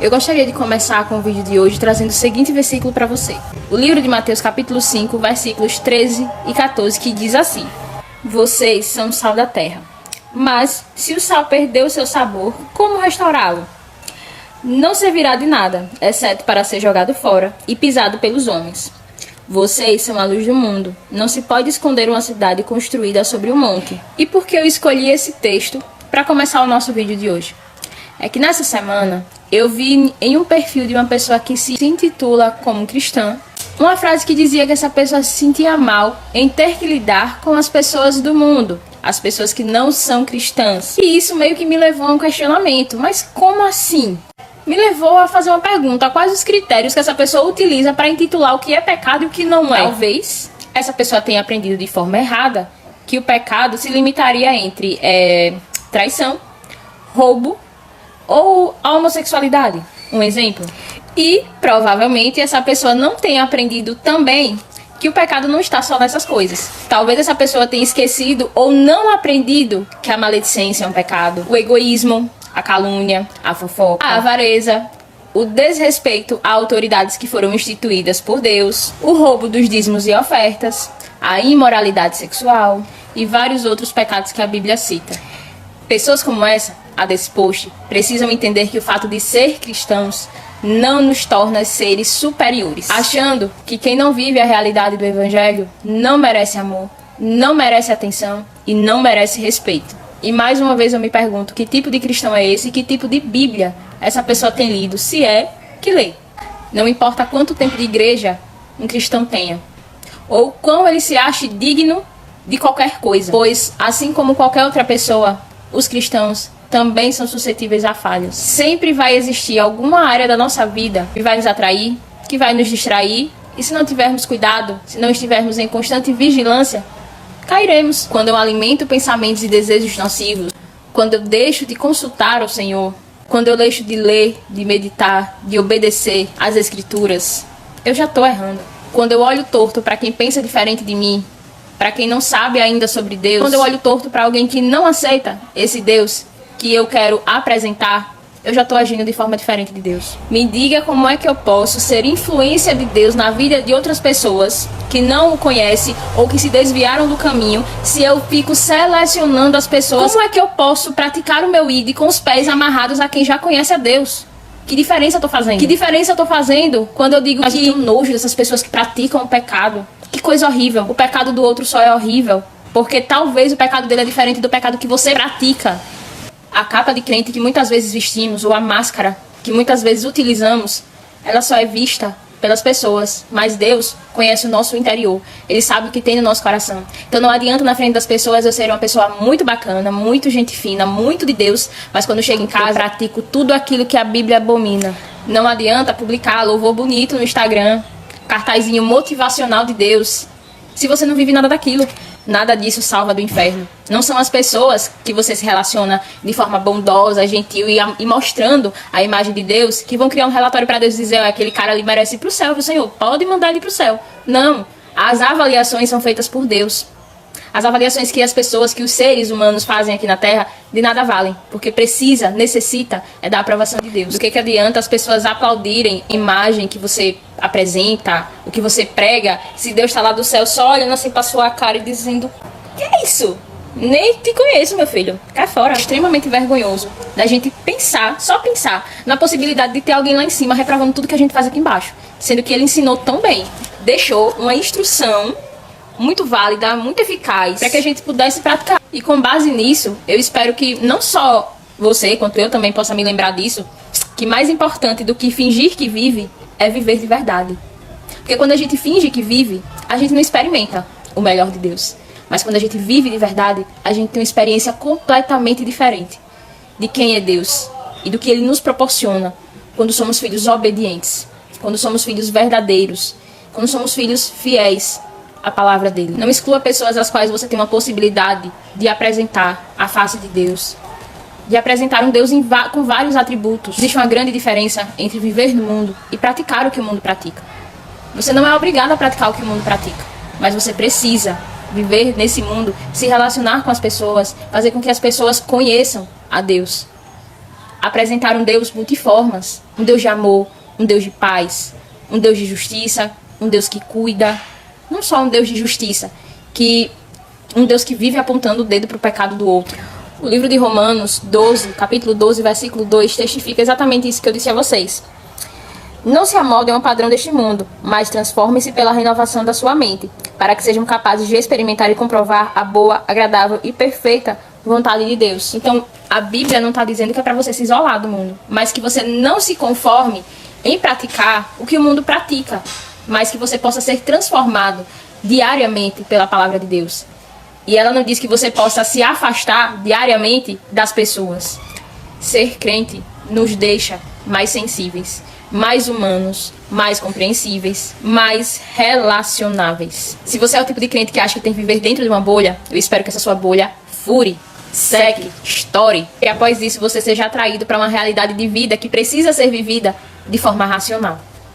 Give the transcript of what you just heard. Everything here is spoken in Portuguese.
Eu gostaria de começar com o vídeo de hoje trazendo o seguinte versículo para você. O livro de Mateus capítulo 5, versículos 13 e 14, que diz assim: Vocês são o sal da terra, mas se o sal perder o seu sabor, como restaurá-lo? Não servirá de nada, exceto para ser jogado fora e pisado pelos homens. Vocês são a luz do mundo. Não se pode esconder uma cidade construída sobre um monte. E por que eu escolhi esse texto para começar o nosso vídeo de hoje? É que nessa semana eu vi em um perfil de uma pessoa que se intitula como cristã uma frase que dizia que essa pessoa se sentia mal em ter que lidar com as pessoas do mundo, as pessoas que não são cristãs. E isso meio que me levou a um questionamento. Mas como assim? Me levou a fazer uma pergunta: quais os critérios que essa pessoa utiliza para intitular o que é pecado e o que não é? Talvez essa pessoa tenha aprendido de forma errada que o pecado se limitaria entre traição, roubo ou a homossexualidade, um exemplo. E provavelmente essa pessoa não tenha aprendido também que o pecado não está só nessas coisas. Talvez essa pessoa tenha esquecido ou não aprendido que a maledicência é um pecado, o egoísmo, a calúnia, a fofoca, a avareza, o desrespeito a autoridades que foram instituídas por Deus, o roubo dos dízimos e ofertas, a imoralidade sexual e vários outros pecados que a Bíblia cita. Pessoas como essa, a desse post, precisam entender que o fato de ser cristãos não nos torna seres superiores, achando que quem não vive a realidade do Evangelho não merece amor, não merece atenção e não merece respeito. E mais uma vez eu me pergunto, que tipo de cristão é esse e que tipo de Bíblia essa pessoa tem lido, se é que lê. Não importa quanto tempo de igreja um cristão tenha, ou quão ele se ache digno de qualquer coisa, pois assim como qualquer outra pessoa, os cristãos também são suscetíveis a falhas. Sempre vai existir alguma área da nossa vida que vai nos atrair, que vai nos distrair, e se não tivermos cuidado, se não estivermos em constante vigilância, cairemos. Quando eu alimento pensamentos e desejos nocivos, quando eu deixo de consultar ao Senhor, quando eu deixo de ler, de meditar, de obedecer às Escrituras, eu já estou errando. Quando eu olho torto para quem pensa diferente de mim, para quem não sabe ainda sobre Deus, quando eu olho torto para alguém que não aceita esse Deus que eu quero apresentar, eu já estou agindo de forma diferente de Deus. Me diga como é que eu posso ser influência de Deus na vida de outras pessoas que não o conhecem ou que se desviaram do caminho, se eu fico selecionando as pessoas. Como é que eu posso praticar o meu ID com os pés amarrados a quem já conhece a Deus? Que diferença eu estou fazendo? Que diferença eu estou fazendo quando eu digo que eu tenho nojo dessas pessoas que praticam o pecado? Que coisa horrível. O pecado do outro só é horrível porque talvez o pecado dele é diferente do pecado que você pratica. A capa de crente que muitas vezes vestimos, ou a máscara que muitas vezes utilizamos, ela só é vista pelas pessoas, mas Deus conhece o nosso interior. Ele sabe o que tem no nosso coração. Então não adianta na frente das pessoas eu ser uma pessoa muito bacana, muito gente fina, muito de Deus, mas quando eu chego em casa eu pratico tudo aquilo que a Bíblia abomina. Não adianta publicar louvor bonito no Instagram, cartazinho motivacional de Deus, se você não vive nada daquilo. Nada disso salva do inferno. Não são as pessoas que você se relaciona de forma bondosa, gentil e mostrando a imagem de Deus que vão criar um relatório para Deus dizer: aquele cara ali merece ir para o céu, viu, Senhor? Pode mandar ele para o céu. Não. As avaliações são feitas por Deus. As avaliações que as pessoas, que os seres humanos fazem aqui na Terra, de nada valem. Porque necessita da aprovação de Deus. Do que adianta as pessoas aplaudirem a imagem que você apresenta, o que você prega, se Deus está lá do céu só olhando assim pra sua cara e dizendo: que é isso? Nem te conheço, meu filho. Cai fora. É extremamente vergonhoso da gente pensar, só pensar, na possibilidade de ter alguém lá em cima reprovando tudo que a gente faz aqui embaixo. Sendo que ele ensinou tão bem. Deixou uma instrução muito válida, muito eficaz, para que a gente pudesse praticar. E com base nisso, eu espero que não só você, quanto eu também possa me lembrar disso, que mais importante do que fingir que vive é viver de verdade. Porque quando a gente finge que vive, a gente não experimenta o melhor de Deus. Mas quando a gente vive de verdade, a gente tem uma experiência completamente diferente de quem é Deus e do que Ele nos proporciona quando somos filhos obedientes, quando somos filhos verdadeiros, quando somos filhos fiéis a palavra dele. Não exclua pessoas às quais você tem uma possibilidade de apresentar a face de Deus, de apresentar um Deus com vários atributos. Existe uma grande diferença entre viver no mundo e praticar o que o mundo pratica. Você não é obrigado a praticar o que o mundo pratica, mas você precisa viver nesse mundo, se relacionar com as pessoas, fazer com que as pessoas conheçam a Deus. apresentar um Deus multiformas, um Deus de amor, um Deus de paz, um Deus de justiça, um Deus que cuida, não só um Deus de justiça, um Deus que vive apontando o dedo para o pecado do outro. O livro de Romanos 12, capítulo 12, versículo 2, testifica exatamente isso que eu disse a vocês. Não se amoldem ao padrão deste mundo, mas transformem-se pela renovação da sua mente, para que sejam capazes de experimentar e comprovar a boa, agradável e perfeita vontade de Deus. Então, a Bíblia não está dizendo que é para você se isolar do mundo, mas que você não se conforme em praticar o que o mundo pratica, mas que você possa ser transformado diariamente pela palavra de Deus. E ela não diz que você possa se afastar diariamente das pessoas. Ser crente nos deixa mais sensíveis, mais humanos, mais compreensíveis, mais relacionáveis. Se você é o tipo de crente que acha que tem que viver dentro de uma bolha, eu espero que essa sua bolha fure, seque, estoure. E após isso você seja atraído para uma realidade de vida que precisa ser vivida de forma racional.